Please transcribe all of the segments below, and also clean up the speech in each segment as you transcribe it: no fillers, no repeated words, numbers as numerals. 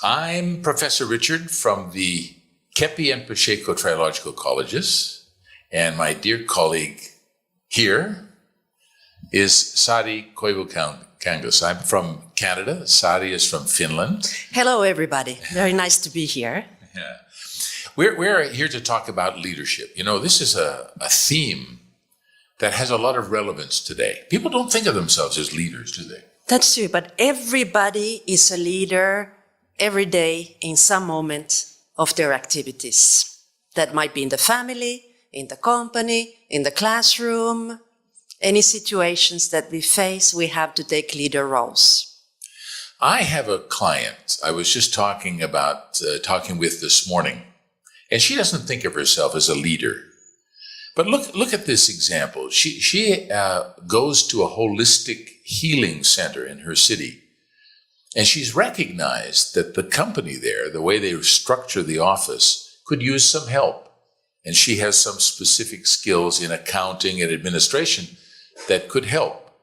I'm Professor Richard from the Keppe and Pacheco Trilogical Colleges, and my dear colleague here is Sari Koivukangas. I'm from Canada. Sari is from Finland. Hello, everybody. Very nice to be here. Yeah. We're here to talk about leadership. You know, this is a theme that has a lot of relevance today. People don't think of themselves as leaders, do they? That's true, but everybody is a leader every day in some moment of their activities. That might be in the family, in the company, in the classroom. Any situations that we face, we have to take leader roles. I have a client I was just talking with this morning, and she doesn't think of herself as a leader. But look at this example. She goes to a holistic healing center in her city. And she's recognized that the company there, the way they structure the office, could use some help. And she has some specific skills in accounting and administration that could help.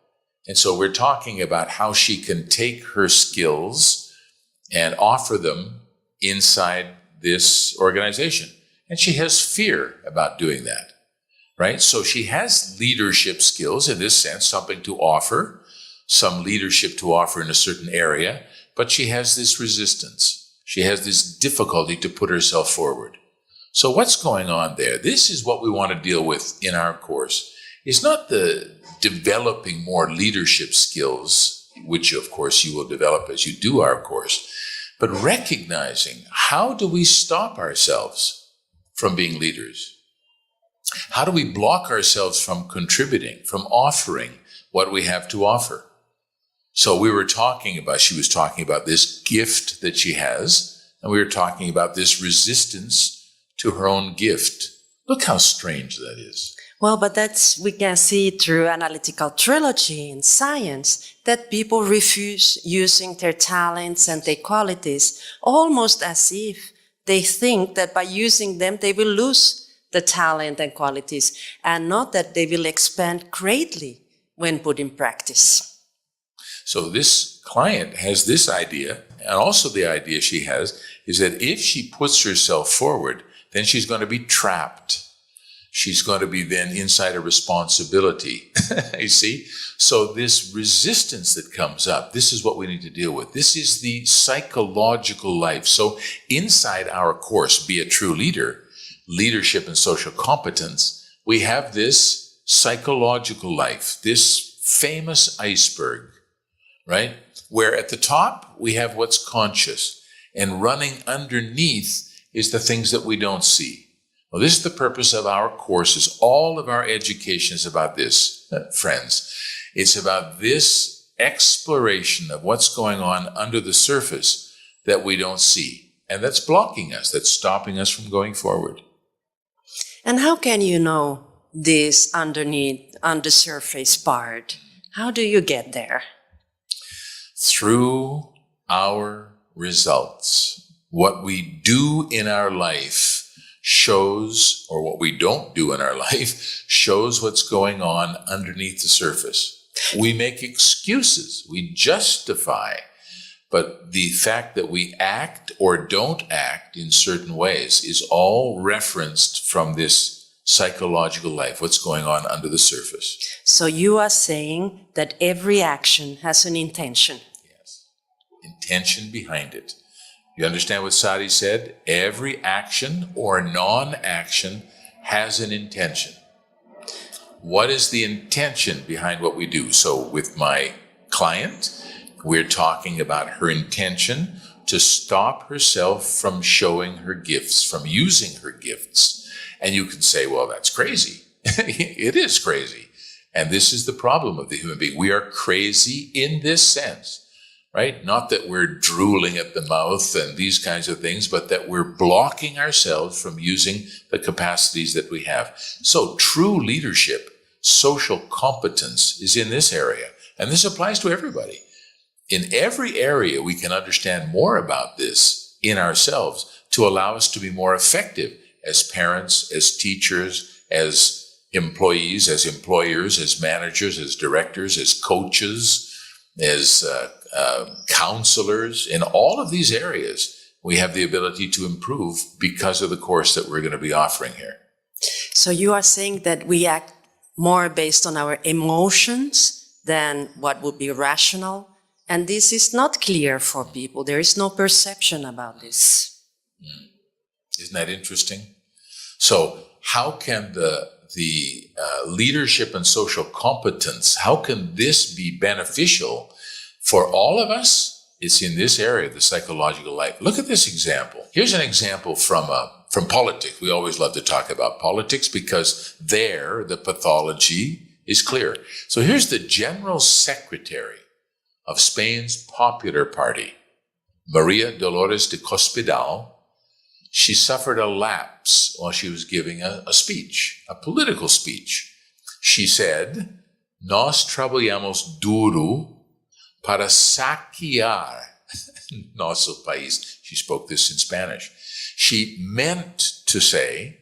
And so we're talking about how she can take her skills and offer them inside this organization. And she has fear about doing that, right? So she has leadership skills in this sense, something to offer, some leadership to offer in a certain area, but she has this resistance. She has this difficulty to put herself forward. So what's going on there? This is what we want to deal with in our course. It's not the developing more leadership skills, which of course you will develop as you do our course, but recognizing how do we stop ourselves from being leaders? How do we block ourselves from contributing, from offering what we have to offer? So she was talking about this gift that she has, and we were talking about this resistance to her own gift. Look how strange that is. Well, but we can see through analytical trilogy in science that people refuse using their talents and their qualities, almost as if they think that by using them, they will lose the talent and qualities, and not that they will expand greatly when put in practice. So this client has this idea, and also the idea she has is that if she puts herself forward, then she's going to be trapped. She's going to be then inside a responsibility. You see? So this resistance that comes up, this is what we need to deal with. This is the psychological life. So inside our course, Be a True Leader, Leadership and Social Competence, we have this psychological life, this famous iceberg, right? Where at the top, we have what's conscious, and running underneath is the things that we don't see. Well, this is the purpose of our courses. All of our education is about this, friends. It's about this exploration of what's going on under the surface that we don't see. And that's blocking us, that's stopping us from going forward. And how can you know this underneath, on the surface part? How do you get there? Through our results. What we do in our life shows, or what we don't do in our life, shows what's going on underneath the surface. We make excuses, we justify, but the fact that we act or don't act in certain ways is all referenced from this psychological life, what's going on under the surface. So you are saying that every action has an intention. Yes. Intention behind it. You understand what Sadi said? Every action or non-action has an intention. What is the intention behind what we do? So with my client, we're talking about her intention to stop herself from showing her gifts, from using her gifts. And you can say, well, that's crazy. It is crazy. And this is the problem of the human being. We are crazy in this sense, right? Not that we're drooling at the mouth and these kinds of things, but that we're blocking ourselves from using the capacities that we have. So true leadership, social competence is in this area. And this applies to everybody. In every area, we can understand more about this in ourselves to allow us to be more effective as parents, as teachers, as employees, as employers, as managers, as directors, as coaches, as counselors. In all of these areas, we have the ability to improve because of the course that we're going to be offering here. So you are saying that we act more based on our emotions than what would be rational? And this is not clear for people. There is no perception about this. Isn't that interesting? So how can the leadership and social competence, how can this be beneficial for all of us? It's in this area of the psychological life. Look at this example. Here's an example from politics. We always love to talk about politics because there the pathology is clear. So here's the General Secretary of Spain's Popular Party, Maria Dolores de Cospedal. She suffered a lapse while she was giving a speech, a political speech. She said, "Nós trabalhamos duro para saquear nosso país." She spoke this in Spanish. She meant to say,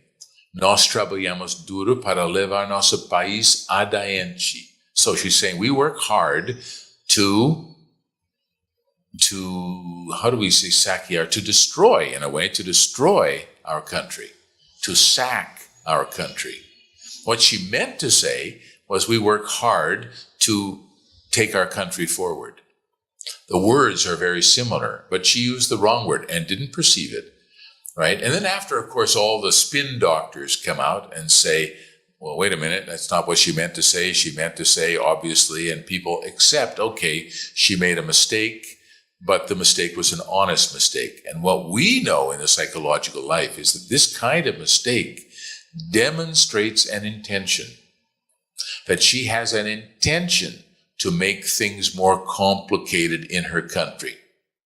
"Nós trabalhamos duro para levar nosso país adiante." So she's saying we work hard to how do we say saquear? To destroy, in a way, to destroy our country, to sack our country. What she meant to say was we work hard to take our country forward. The words are very similar, but she used the wrong word and didn't perceive it, right? And then after, of course, all the spin doctors come out and say, well, wait a minute, that's not what she meant to say. She meant to say, obviously, and people accept, okay, she made a mistake, but the mistake was an honest mistake. And what we know in the psychological life is that this kind of mistake demonstrates an intention, that she has an intention to make things more complicated in her country.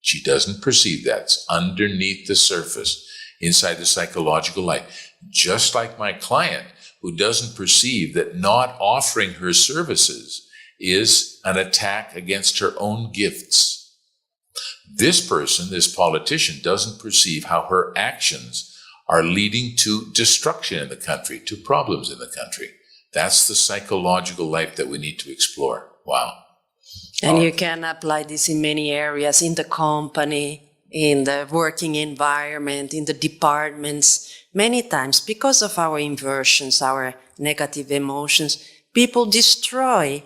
She doesn't perceive that. It's underneath the surface, inside the psychological life. Just like my client, who doesn't perceive that not offering her services is an attack against her own gifts. This person, this politician, doesn't perceive how her actions are leading to destruction in the country, to problems in the country. That's the psychological life that we need to explore. Wow. And you can apply this in many areas, in the company, in the working environment, in the departments. Many times, because of our inversions, our negative emotions, people destroy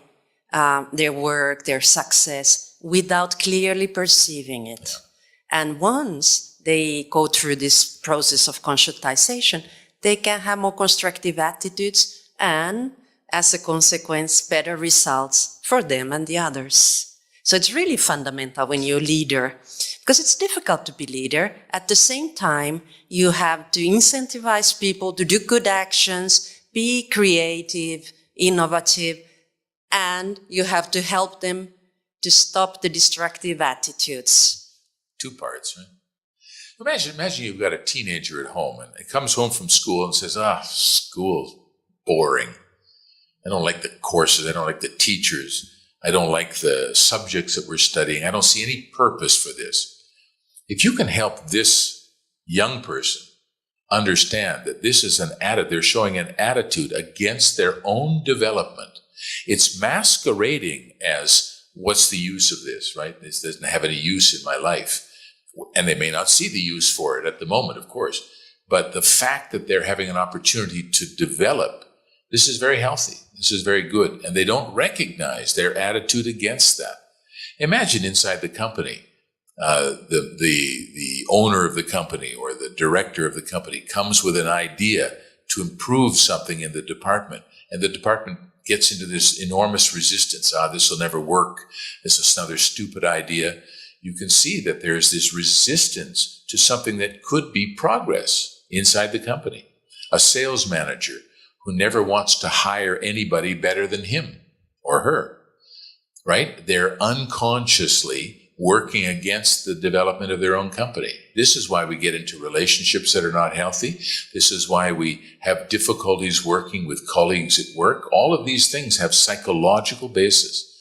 their work, their success, without clearly perceiving it. Yeah. And once they go through this process of conscientization, they can have more constructive attitudes and, as a consequence, better results for them and the others. So it's really fundamental when you're a leader, because it's difficult to be leader. At the same time, you have to incentivize people to do good actions, be creative, innovative, and you have to help them to stop the destructive attitudes. Two parts, right? Imagine you've got a teenager at home and it comes home from school and says, school's boring. I don't like the courses. I don't like the teachers. I don't like the subjects that we're studying. I don't see any purpose for this. If you can help this young person understand that this is they're showing an attitude against their own development. It's masquerading as, what's the use of this, right? This doesn't have any use in my life. And they may not see the use for it at the moment, of course. But the fact that they're having an opportunity to develop, this is very healthy. This is very good. And they don't recognize their attitude against that. Imagine inside the company, the owner of the company or the director of the company comes with an idea to improve something in the department, and the department gets into this enormous resistance. This will never work. This is another stupid idea. You can see that there's this resistance to something that could be progress inside the company. A sales manager who never wants to hire anybody better than him or her, right? They're unconsciously working against the development of their own company. This is why we get into relationships that are not healthy. This is why we have difficulties working with colleagues at work. All of these things have psychological basis.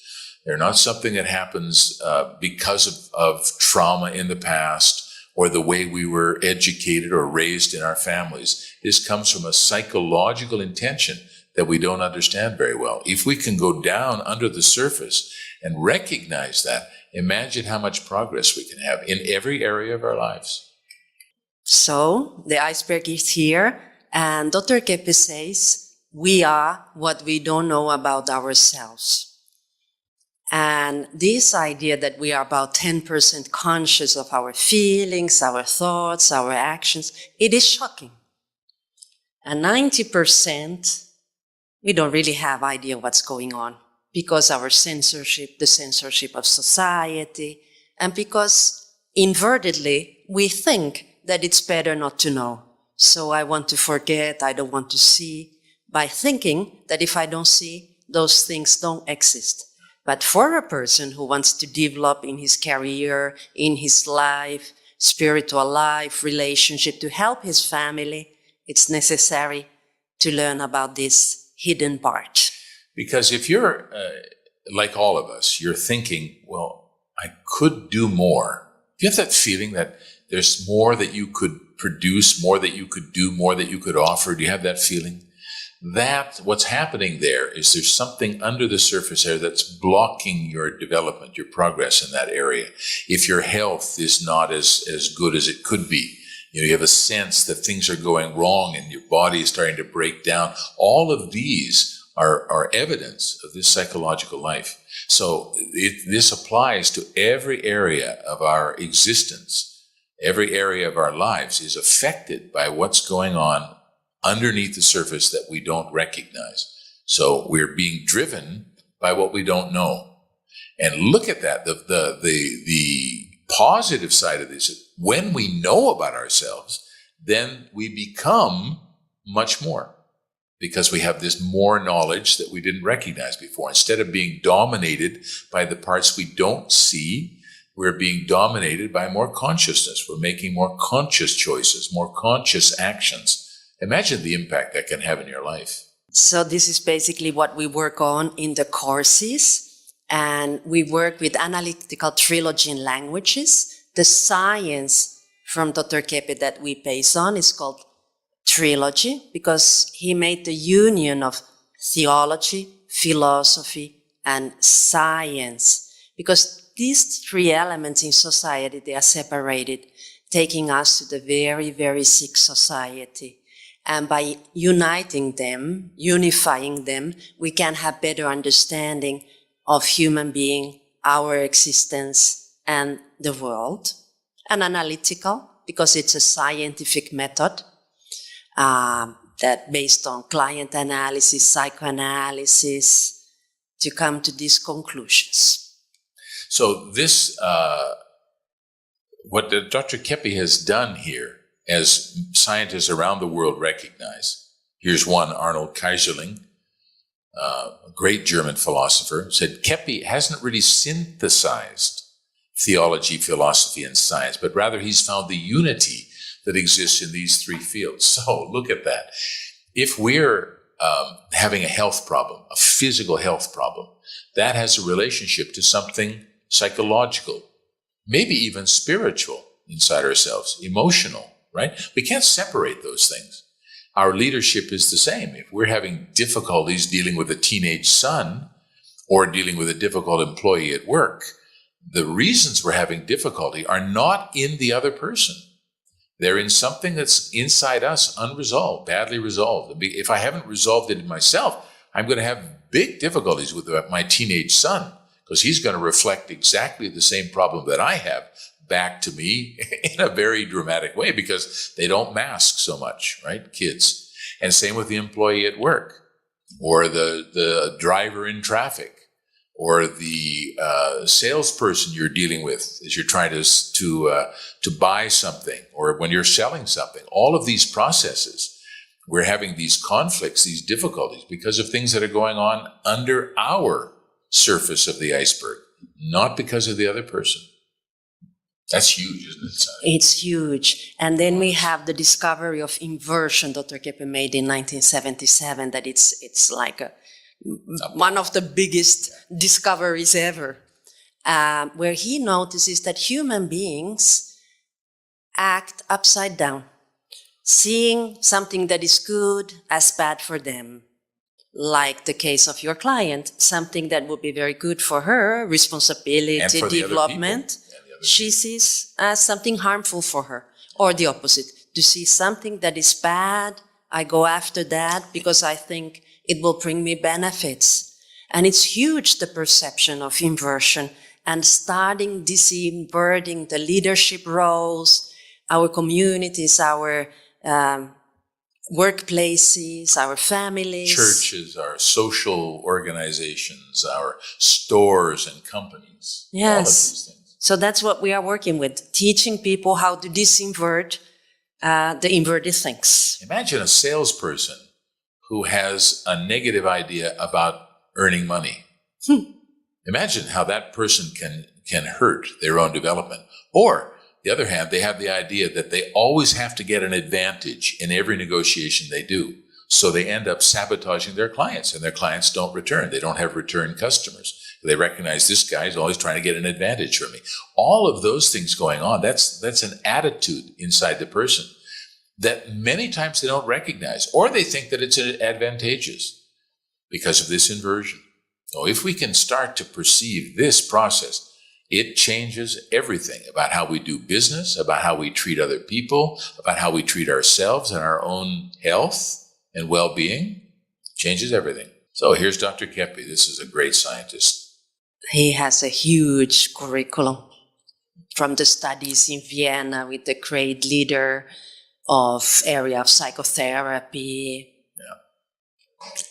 They're not something that happens because of trauma in the past or the way we were educated or raised in our families. This comes from a psychological intention that we don't understand very well. If we can go down under the surface and recognize that, imagine how much progress we can have in every area of our lives. So the iceberg is here, and Dr. Keppe says, we are what we don't know about ourselves. And this idea that we are about 10% conscious of our feelings, our thoughts, our actions, it is shocking. And 90%, we don't really have idea what's going on because our censorship, the censorship of society, and because invertedly we think that it's better not to know. So I want to forget, I don't want to see, by thinking that if I don't see, those things don't exist. But for a person who wants to develop in his career, in his life, spiritual life, relationship, to help his family, it's necessary to learn about this hidden part. Because if you're, like all of us, you're thinking, well, I could do more. Do you have that feeling that there's more that you could produce, more that you could do, more that you could offer? Do you have that feeling? That what's happening there is there's something under the surface there that's blocking your development, your progress in that area. If your health is not as good as it could be, you have a sense that things are going wrong and your body is starting to break down. All of these are evidence of this psychological life. So this applies to every area of our existence. Every area of our lives is affected by what's going on underneath the surface that we don't recognize. So we're being driven by what we don't know. And look at that. The positive side of this is when we know about ourselves, then we become much more because we have this more knowledge that we didn't recognize before. Instead of being dominated by the parts we don't see, we're being dominated by more consciousness. We're making more conscious choices, more conscious actions. Imagine the impact that can have in your life. So this is basically what we work on in the courses. And we work with analytical trilogy in languages. The science from Dr. Keppe that we base on is called trilogy because he made the union of theology, philosophy, and science. Because these three elements in society, they are separated, taking us to the very, very sick society. And by uniting them, unifying them, we can have better understanding of human being, our existence, and the world. And analytical, because it's a scientific method that based on client analysis, psychoanalysis, to come to these conclusions. So this, what Dr. Keppe has done here, as scientists around the world recognize. Here's one, Arnold Kaiserling, a great German philosopher, said Keppe hasn't really synthesized theology, philosophy, and science, but rather he's found the unity that exists in these three fields. So look at that. If we're having a health problem, a physical health problem, that has a relationship to something psychological, maybe even spiritual inside ourselves, emotional. Right? We can't separate those things. Our leadership is the same. If we're having difficulties dealing with a teenage son or dealing with a difficult employee at work, the reasons we're having difficulty are not in the other person. They're in something that's inside us, unresolved, badly resolved. If I haven't resolved it in myself, I'm going to have big difficulties with my teenage son because he's going to reflect exactly the same problem that I have, back to me in a very dramatic way because they don't mask so much, right? Kids. And same with the employee at work or the driver in traffic or the salesperson you're dealing with as you're trying to buy something or when you're selling something. All of these processes, we're having these conflicts, these difficulties because of things that are going on under our surface of the iceberg, not because of the other person. That's huge, isn't it? It's huge. And then we have the discovery of inversion Dr. Keppe made in 1977, that it's like one of the biggest discoveries ever, where he notices that human beings act upside down, seeing something that is good as bad for them. Like the case of your client, something that would be very good for her, responsibility, development, she sees as something harmful for her. Or the opposite, to see something that is bad, I go after that because I think it will bring me benefits. And it's huge, the perception of inversion, and starting disinverting the leadership roles, our communities, our workplaces, our families. Churches, our social organizations, our stores and companies. Yes. All of these things. So that's what we are working with, teaching people how to disinvert the inverted things. Imagine a salesperson who has a negative idea about earning money. Imagine how that person can hurt their own development. Or, the other hand, they have the idea that they always have to get an advantage in every negotiation they do. So they end up sabotaging their clients, and their clients don't return. They don't have return customers. They recognize this guy is always trying to get an advantage from me. All of those things going on, that's an attitude inside the person that many times they don't recognize, or they think that it's advantageous because of this inversion. So if we can start to perceive this process, it changes everything about how we do business, about how we treat other people, about how we treat ourselves and our own health and well-being. Changes everything. So here's Dr. Keppe. This is a great scientist. He has a huge curriculum from the studies in Vienna with the great leader of area of psychotherapy.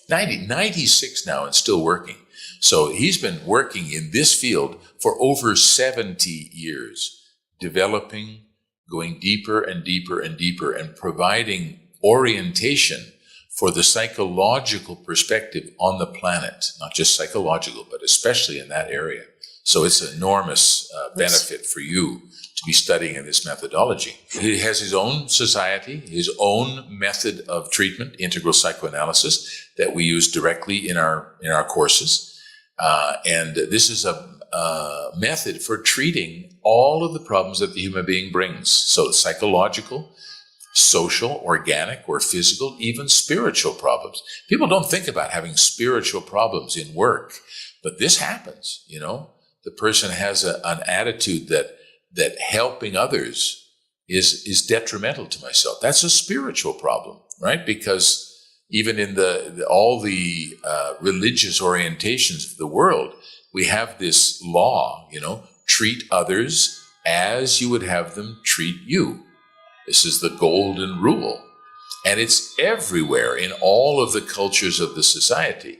Yeah. 96 now and still working. So he's been working in this field for over 70 years, developing, going deeper and deeper and deeper, and providing orientation for the psychological perspective on the planet, not just psychological, but especially in that area. So it's an enormous benefit for you to be studying in this methodology. He has his own society, his own method of treatment, integral psychoanalysis, that we use directly in our courses. And this is a method for treating all of the problems that the human being brings. So psychological, social, organic, or physical, even spiritual problems. People don't think about having spiritual problems in work, but this happens, you know. The person has an attitude that helping others is detrimental to myself. That's a spiritual problem, right? Because even in all the religious orientations of the world, we have this law, you know, treat others as you would have them treat you. This is the golden rule. And it's everywhere in all of the cultures of the society.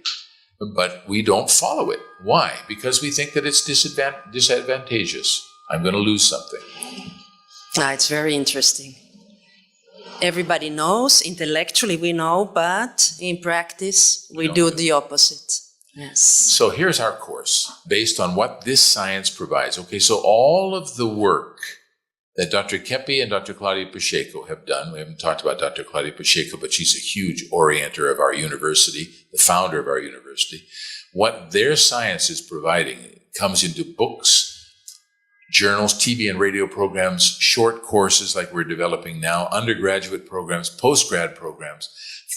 But we don't follow it. Why? Because we think that it's disadvantageous. I'm going to lose something. It's very interesting. Everybody knows, intellectually we know, but in practice we do the opposite. Yes. So here's our course, based on what this science provides. Okay, so all of the work that Dr. Keppe and Dr. Claudia Pacheco have done, we haven't talked about Dr. Claudia Pacheco, but she's a huge orienter of our university, the founder of our university. What their science is providing comes into books, journals, TV and radio programs, short courses like we're developing now, undergraduate programs, postgrad programs,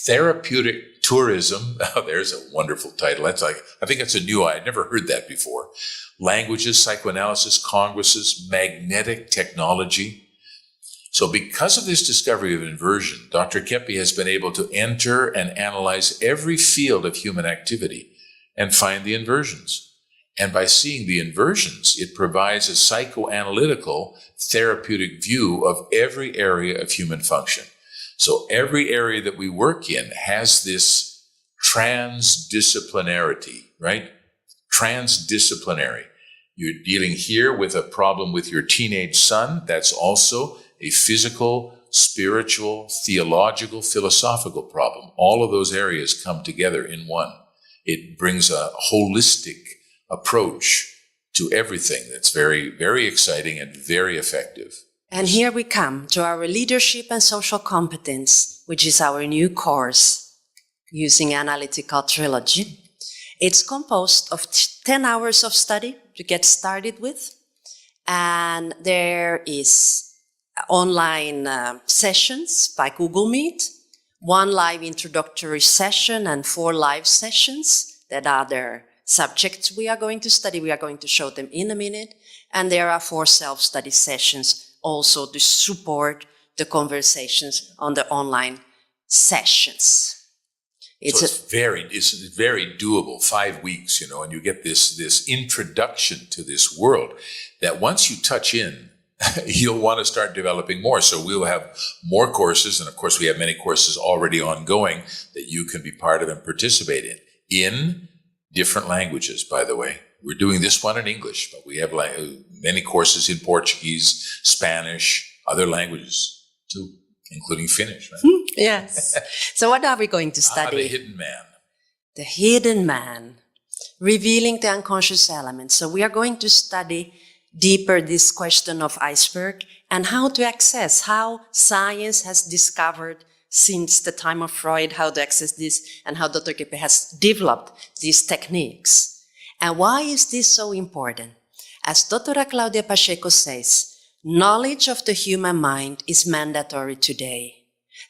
therapeutic tourism. Oh, there's a wonderful title. I think that's a new, I'd never heard that before. Languages, psychoanalysis, congresses, magnetic technology. So because of this discovery of inversion, Dr. Keppe has been able to enter and analyze every field of human activity and find the inversions. And by seeing the inversions, it provides a psychoanalytical, therapeutic view of every area of human function. So every area that we work in has this transdisciplinarity, right? Transdisciplinary. You're dealing here with a problem with your teenage son. That's also a physical, spiritual, theological, philosophical problem. All of those areas come together in one. It brings a holistic approach to everything that's very, very exciting and very effective. And here we come to our leadership and social competence, which is our new course using analytical trilogy. It's composed of 10 hours of study to get started with. And there is online sessions by Google Meet, 1 live introductory session and 4 live sessions that are the subjects we are going to study. We are going to show them in a minute. And there are 4 self-study sessions also to support the conversations on the online sessions. It's very doable, 5 weeks, and you get this introduction to this world that once you touch in, you'll want to start developing more. So we'll have more courses. And of course, we have many courses already ongoing that you can be part of and participate in different languages, by the way. We're doing this one in English, but we have many courses in Portuguese, Spanish, other languages too, including Finnish. Right? Yes. So what are we going to study? The hidden man. The hidden man, revealing the unconscious elements. So we are going to study deeper this question of iceberg and how to access, how science has discovered since the time of Freud, how to access this, and how Dr. Keppe has developed these techniques. And why is this so important? As Dr. Claudia Pacheco says, knowledge of the human mind is mandatory today.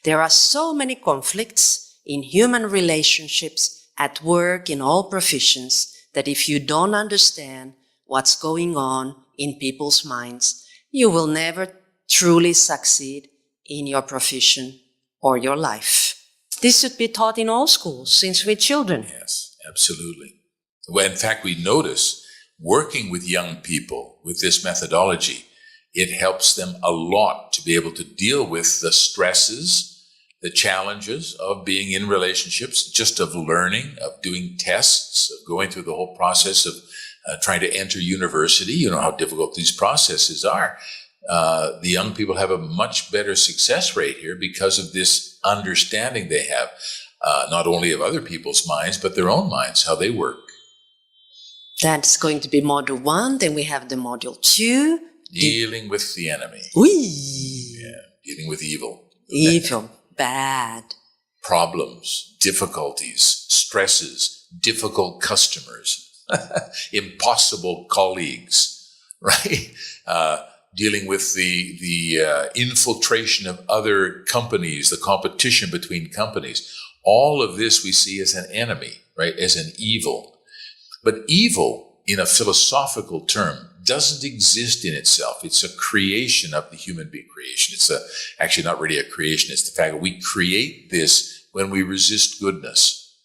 There are so many conflicts in human relationships, at work, in all professions, that if you don't understand what's going on in people's minds, you will never truly succeed in your profession or your life. This should be taught in all schools since we're children. Yes, absolutely. Well, in fact, we notice working with young people with this methodology, it helps them a lot to be able to deal with the stresses, the challenges of being in relationships, just of learning, of doing tests, of going through the whole process of trying to enter university. You know how difficult these processes are. The young people have a much better success rate here because of this understanding they have, not only of other people's minds, but their own minds, how they work. That's going to be module 1. Then we have the module 2. Dealing with the enemy. Yeah, dealing with evil. Evil, bad. Problems, difficulties, stresses, difficult customers, impossible colleagues, right? Dealing with the infiltration of other companies, the competition between companies. All of this we see as an enemy, right? As an evil. But evil, in a philosophical term, doesn't exist in itself. It's a creation of the human being creation. It's actually not really a creation. It's the fact that we create this when we resist goodness.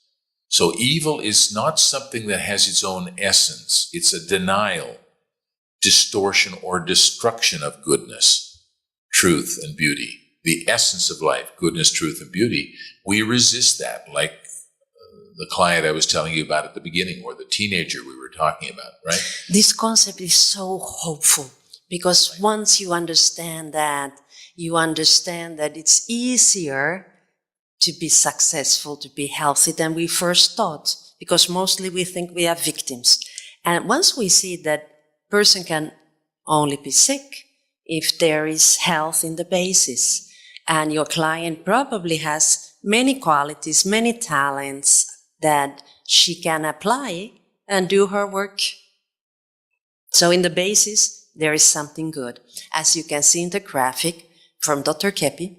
So evil is not something that has its own essence. It's a denial, distortion, or destruction of goodness, truth, and beauty. The essence of life, goodness, truth, and beauty. We resist that, like the client I was telling you about at the beginning, or the teenager we were talking about, right? This concept is so hopeful because once you understand that it's easier to be successful, to be healthy than we first thought, because mostly we think we are victims. And once we see that person can only be sick if there is health in the basis, and your client probably has many qualities, many talents that she can apply and do her work. So in the basis, there is something good. As you can see in the graphic from Dr. Keppe,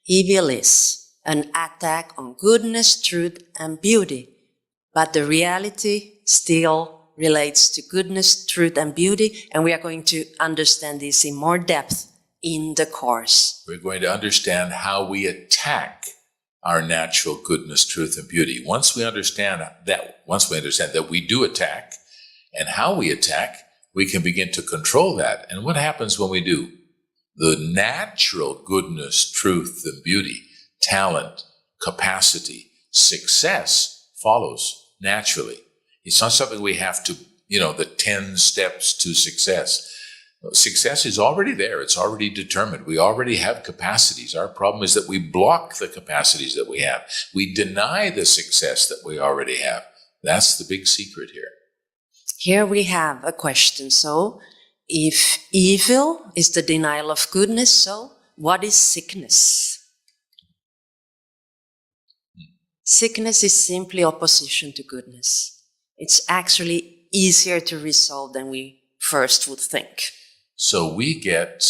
evil is an attack on goodness, truth, and beauty. But the reality still relates to goodness, truth, and beauty, and we are going to understand this in more depth in the course. We're going to understand how we attack our natural goodness, truth, and beauty. Once we understand that we do attack, And how we attack, we can begin to control that. And what happens when we do? The natural goodness, truth, and beauty, talent, capacity, success follows naturally. It's not something we have to, the 10 steps to success. Success is already there. It's already determined. We already have capacities. Our problem is that we block the capacities that we have. We deny the success that we already have. That's the big secret here. Here we have a question. So, if evil is the denial of goodness, so what is sickness? Sickness is simply opposition to goodness. It's actually easier to resolve than we first would think. So we get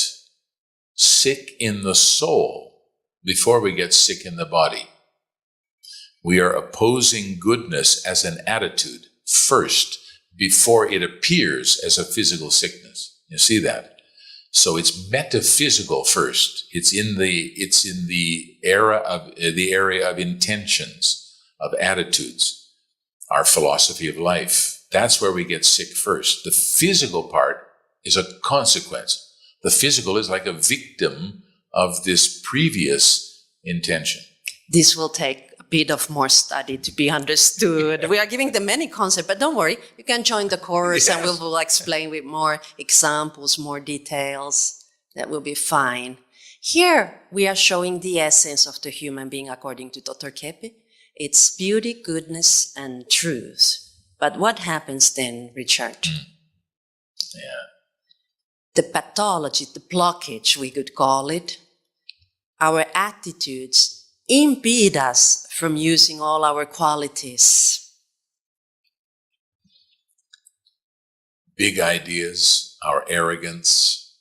sick in the soul before we get sick in the body. We are opposing goodness as an attitude first before it appears as a physical sickness. You see that? So it's metaphysical first. It's in the area of intentions, of attitudes, our philosophy of life. That's where we get sick first. The physical part is a consequence. The physical is like a victim of this previous intention. This will take a bit of more study to be understood. We are giving them many concepts, but don't worry, you can join the course and we will explain with more examples, more details. That will be fine. Here we are showing the essence of the human being according to Dr. Keppe. It's beauty, goodness, and truth. But what happens then, Richard? Yeah. The pathology, the blockage, we could call it, our attitudes impede us from using all our qualities. Big ideas, our arrogance,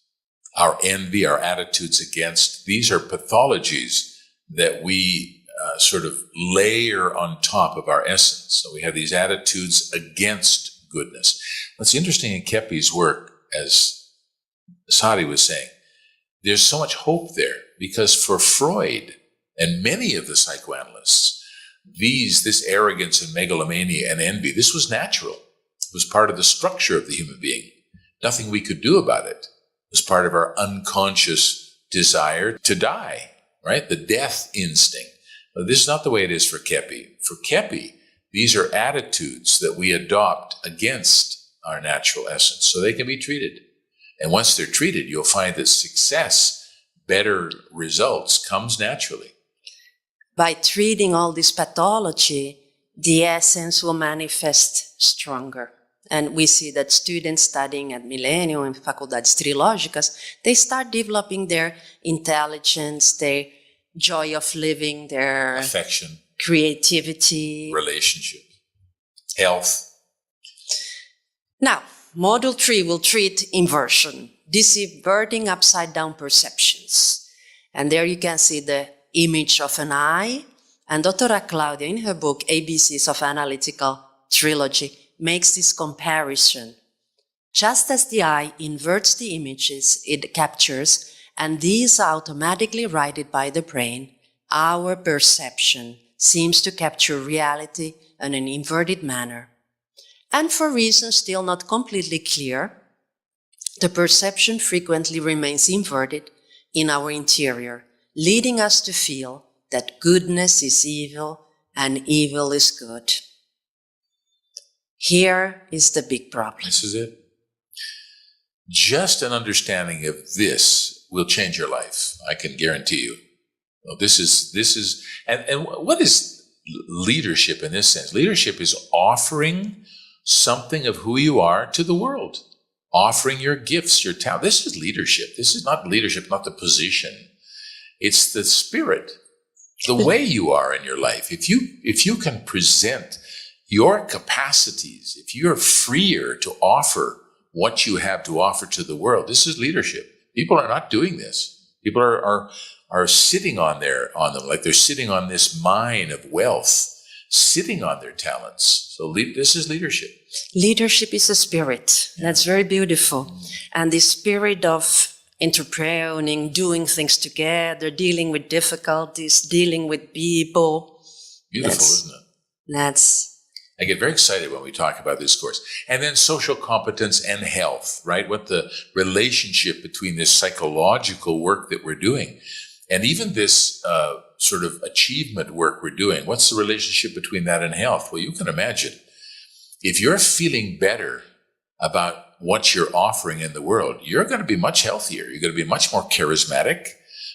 our envy, our attitudes against, these are pathologies that we sort of layer on top of our essence. So we have these attitudes against goodness. What's interesting in Keppe's work, as Sadi was saying, there's so much hope there, because for Freud and many of the psychoanalysts, this arrogance and megalomania and envy, this was natural. It was part of the structure of the human being. Nothing we could do about it. It was part of our unconscious desire to die, right? The death instinct. But this is not the way it is for Keppe. For Keppe, these are attitudes that we adopt against our natural essence, so they can be treated. And once they're treated, you'll find that success, better results, comes naturally. By treating all this pathology, the essence will manifest stronger. And we see that students studying at Millennium and Faculdades Trilógicas, they start developing their intelligence, their joy of living, their affection, creativity, relationship, health. Now, Module 3 will treat inversion, disverting upside down perceptions. And there you can see the image of an eye. And Dr. Claudia, in her book, ABCs of Analytical Trilogy, makes this comparison. Just as the eye inverts the images it captures, and these are automatically righted by the brain, our perception seems to capture reality in an inverted manner. And for reasons still not completely clear, the perception frequently remains inverted in our interior, leading us to feel that goodness is evil and evil is good. Here is the big problem. This is it. Just an understanding of this will change your life. I can guarantee you. Well, this is, and what is leadership in this sense? Leadership is offering something of who you are to the world, offering your gifts, your talent. This is leadership. This is not leadership, not the position. It's the spirit, the way you are in your life. If you can present your capacities, if you're freer to offer what you have to offer to the world, this is leadership. People are not doing this. People are sitting on them, like they're sitting on this mine of wealth, sitting on their talents. So this is leadership. Leadership is a spirit. That's very beautiful. And the spirit of entrepreneuring, doing things together, dealing with difficulties, dealing with people. Beautiful, isn't it? I get very excited when we talk about this course. And then social competence and health, right? What the relationship between this psychological work that we're doing and even this sort of achievement work we're doing, what's the relationship between that and health? Well, you can imagine if you're feeling better about what you're offering in the world, you're going to be much healthier. You're going to be much more charismatic,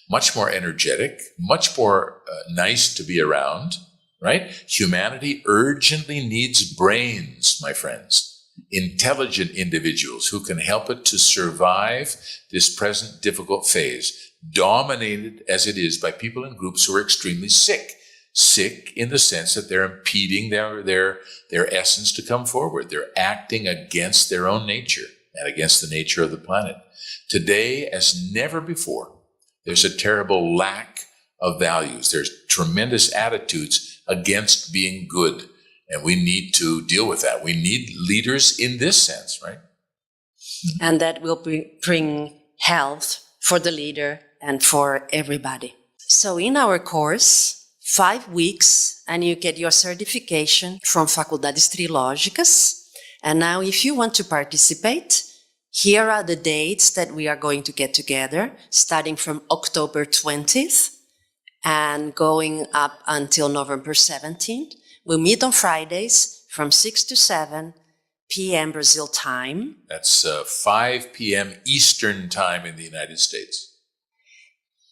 much more energetic, much more nice to be around, right? Humanity urgently needs brains, my friends, intelligent individuals who can help it to survive this present difficult phase, dominated as it is by people in groups who are extremely sick. Sick in the sense that they're impeding their essence to come forward. They're acting against their own nature and against the nature of the planet. Today, as never before, there's a terrible lack of values. There's tremendous attitudes against being good, and we need to deal with that. We need leaders in this sense, right? And that will bring health for the leader and for everybody. So in our course, 5 weeks, and you get your certification from Faculdades Trilógicas. And now if you want to participate, here are the dates that we are going to get together, starting from October 20th and going up until November 17th. We'll meet on Fridays from 6 to 7 p.m. Brazil time. That's 5 p.m. Eastern time in the United States.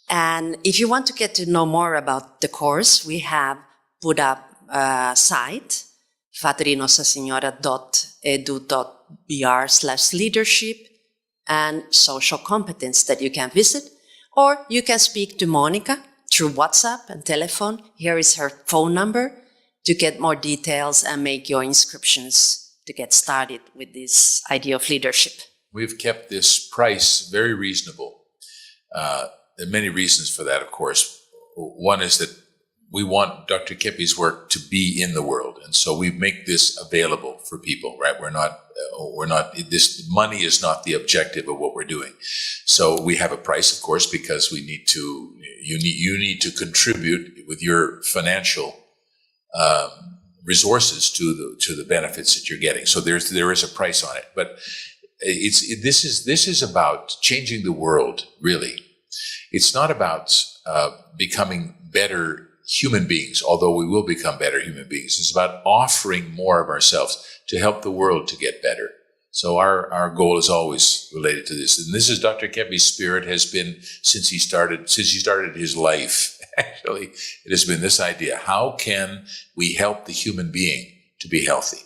And if you want to get to know more about the course, we have put up a site, fatrinosasenhora.edu.br/leadership and social competence that you can visit. Or you can speak to Monica through WhatsApp and telephone. Here is her phone number to get more details and make your inscriptions to get started with this idea of leadership. We've kept this price very reasonable. There are many reasons for that, of course. One is that we want Dr. Keppe's work to be in the world. And so we make this available for people, right? This money is not the objective of what we're doing. So we have a price, of course, because you need to contribute with your financial resources to the benefits that you're getting. So there is a price on it. But this is about changing the world, really. It's not about becoming better human beings, although we will become better human beings. It's about offering more of ourselves to help the world to get better. So our goal is always related to this. And this is Dr. Keppe's spirit has been since he started his life. Actually, it has been this idea. How can we help the human being to be healthy?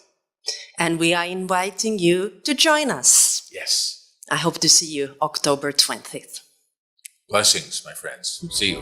And we are inviting you to join us. Yes. I hope to see you October 20th. Blessings, my friends. See you.